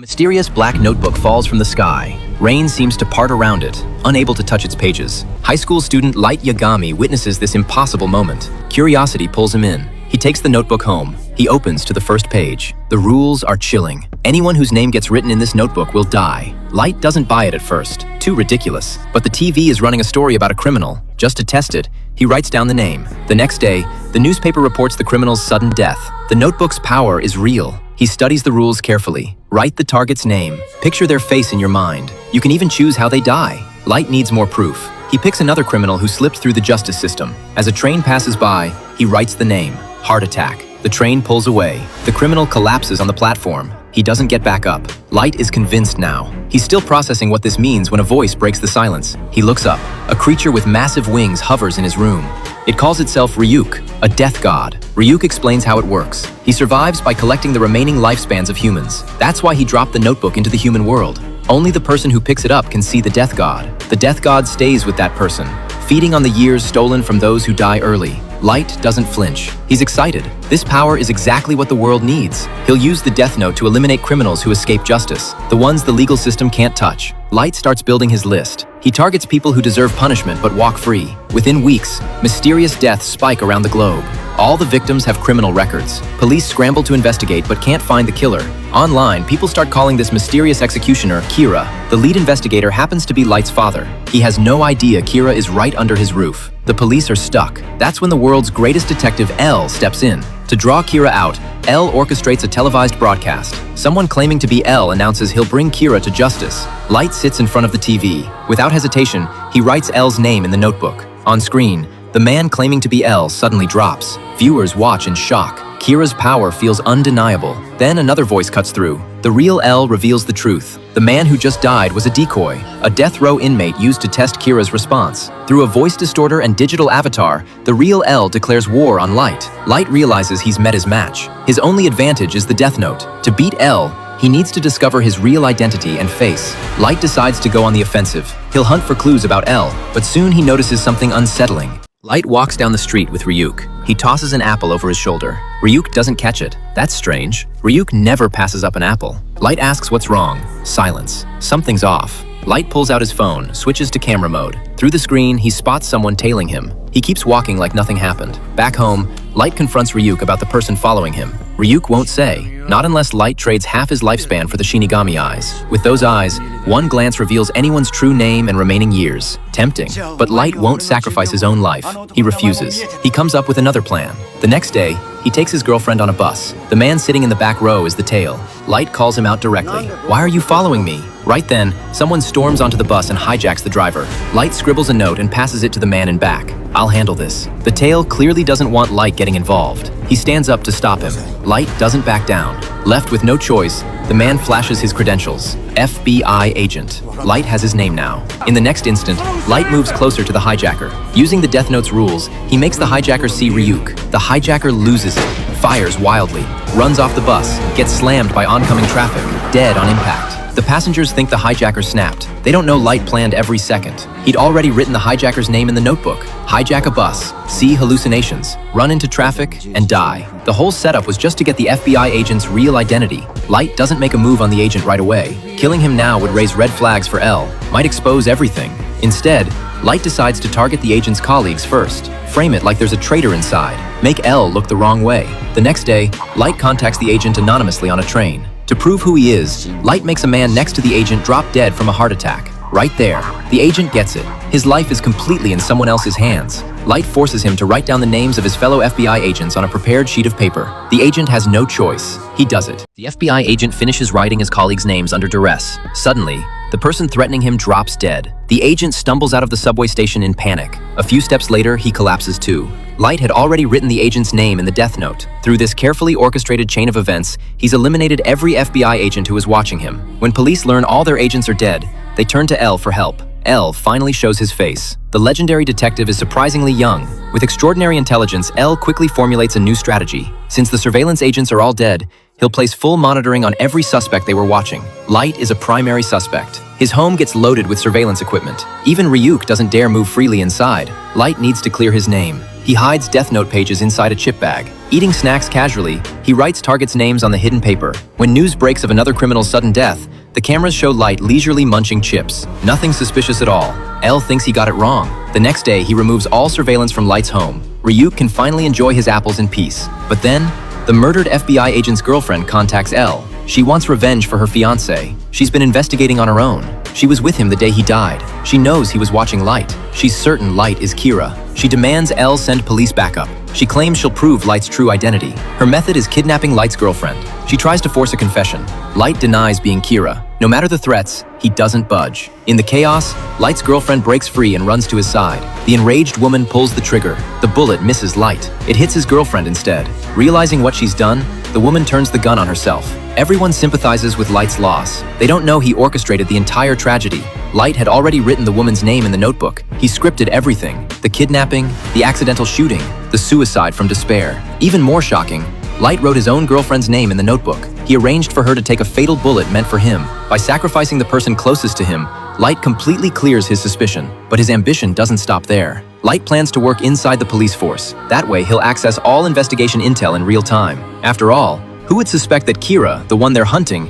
Mysterious black notebook falls from the sky. Rain seems to part around it, unable to touch its pages. High school student Light Yagami witnesses this impossible moment. Curiosity pulls him in. He takes the notebook home. He opens to the first page. The rules are chilling. Anyone whose name gets written in this notebook will die. Light doesn't buy it at first. Too ridiculous. But the TV is running a story about a criminal. Just to test it, he writes down the name. The next day, the newspaper reports the criminal's sudden death. The notebook's power is real. He studies the rules carefully. Write the target's name. Picture their face in your mind. You can even choose how they die. Light needs more proof. He picks another criminal who slipped through the justice system. As a train passes by, he writes the name. Heart attack. The train pulls away. The criminal collapses on the platform. He doesn't get back up. Light is convinced now. He's still processing what this means when a voice breaks the silence. He looks up. A creature with massive wings hovers in his room. It calls itself Ryuk, a death god. Ryuk explains how it works. He survives by collecting the remaining lifespans of humans. That's why he dropped the notebook into the human world. Only the person who picks it up can see the death god. The death god stays with that person, feeding on the years stolen from those who die early. Light doesn't flinch. He's excited. This power is exactly what the world needs. He'll use the death note to eliminate criminals who escape justice, the ones the legal system can't touch. Light starts building his list. He targets people who deserve punishment but walk free. Within weeks, mysterious deaths spike around the globe. All the victims have criminal records. Police scramble to investigate but can't find the killer. Online, people start calling this mysterious executioner Kira. The lead investigator happens to be Light's father. He has no idea Kira is right under his roof. The police are stuck. That's when the world's greatest detective, L, steps in. To draw Kira out, L orchestrates a televised broadcast. Someone claiming to be L announces he'll bring Kira to justice. Light sits in front of the TV. Without hesitation, he writes L's name in the notebook. On screen, the man claiming to be L suddenly drops. Viewers watch in shock. Kira's power feels undeniable. Then another voice cuts through. The real L reveals the truth. The man who just died was a decoy, a death row inmate used to test Kira's response. Through a voice distorter and digital avatar, the real L declares war on Light. Light realizes he's met his match. His only advantage is the death note. To beat L, he needs to discover his real identity and face. Light decides to go on the offensive. He'll hunt for clues about L, but soon he notices something unsettling. Light walks down the street with Ryuk. He tosses an apple over his shoulder. Ryuk doesn't catch it. That's strange. Ryuk never passes up an apple. Light asks what's wrong. Silence. Something's off. Light pulls out his phone, switches to camera mode. Through the screen, he spots someone tailing him. He keeps walking like nothing happened. Back home, Light confronts Ryuk about the person following him. Ryuk won't say, not unless Light trades half his lifespan for the Shinigami eyes. With those eyes, one glance reveals anyone's true name and remaining years. Tempting, but Light won't sacrifice his own life. He refuses. He comes up with another plan. The next day, he takes his girlfriend on a bus. The man sitting in the back row is the tail. Light calls him out directly. Why are you following me? Right then, someone storms onto the bus and hijacks the driver. Light scribbles a note and passes it to the man in back. I'll handle this. The tail clearly doesn't want Light getting involved. He stands up to stop him. Light doesn't back down. Left with no choice, the man flashes his credentials. FBI agent. Light has his name now. In the next instant, Light moves closer to the hijacker. Using the Death Note's rules, he makes the hijacker see Ryuk. The hijacker loses it, fires wildly, runs off the bus, gets slammed by oncoming traffic, dead on impact. The passengers think the hijacker snapped. They don't know Light planned every second. He'd already written the hijacker's name in the notebook. Hijack a bus, see hallucinations, run into traffic, and die. The whole setup was just to get the FBI agent's real identity. Light doesn't make a move on the agent right away. Killing him now would raise red flags for L, might expose everything. Instead, Light decides to target the agent's colleagues first. Frame it like there's a traitor inside. Make L look the wrong way. The next day, Light contacts the agent anonymously on a train. To prove who he is, Light makes a man next to the agent drop dead from a heart attack. Right there, the agent gets it. His life is completely in someone else's hands. Light forces him to write down the names of his fellow FBI agents on a prepared sheet of paper. The agent has no choice. He does it. The FBI agent finishes writing his colleagues' names under duress. Suddenly, the person threatening him drops dead. The agent stumbles out of the subway station in panic. A few steps later, he collapses too. Light had already written the agent's name in the death note. Through this carefully orchestrated chain of events, he's eliminated every FBI agent who is watching him. When police learn all their agents are dead, they turn to L for help. L finally shows his face. The legendary detective is surprisingly young. With extraordinary intelligence, L quickly formulates a new strategy. Since the surveillance agents are all dead, he'll place full monitoring on every suspect they were watching. Light is a primary suspect. His home gets loaded with surveillance equipment. Even Ryuk doesn't dare move freely inside. Light needs to clear his name. He hides Death Note pages inside a chip bag. Eating snacks casually, he writes targets' names on the hidden paper. When news breaks of another criminal's sudden death, the cameras show Light leisurely munching chips. Nothing suspicious at all. L thinks he got it wrong. The next day, he removes all surveillance from Light's home. Ryuk can finally enjoy his apples in peace. But then, the murdered FBI agent's girlfriend contacts L. She wants revenge for her fiancé. She's been investigating on her own. She was with him the day he died. She knows he was watching Light. She's certain Light is Kira. She demands L send police backup. She claims she'll prove Light's true identity. Her method is kidnapping Light's girlfriend. She tries to force a confession. Light denies being Kira. No matter the threats, he doesn't budge. In the chaos, Light's girlfriend breaks free and runs to his side. The enraged woman pulls the trigger. The bullet misses Light. It hits his girlfriend instead. Realizing what she's done, the woman turns the gun on herself. Everyone sympathizes with Light's loss. They don't know he orchestrated the entire tragedy. Light had already written the woman's name in the notebook. He scripted everything: the kidnapping, the accidental shooting, the suicide from despair. Even more shocking, Light wrote his own girlfriend's name in the notebook. He arranged for her to take a fatal bullet meant for him. By sacrificing the person closest to him, Light completely clears his suspicion. But his ambition doesn't stop there. Light plans to work inside the police force. That way, he'll access all investigation intel in real time. After all, who would suspect that Kira, the one they're hunting,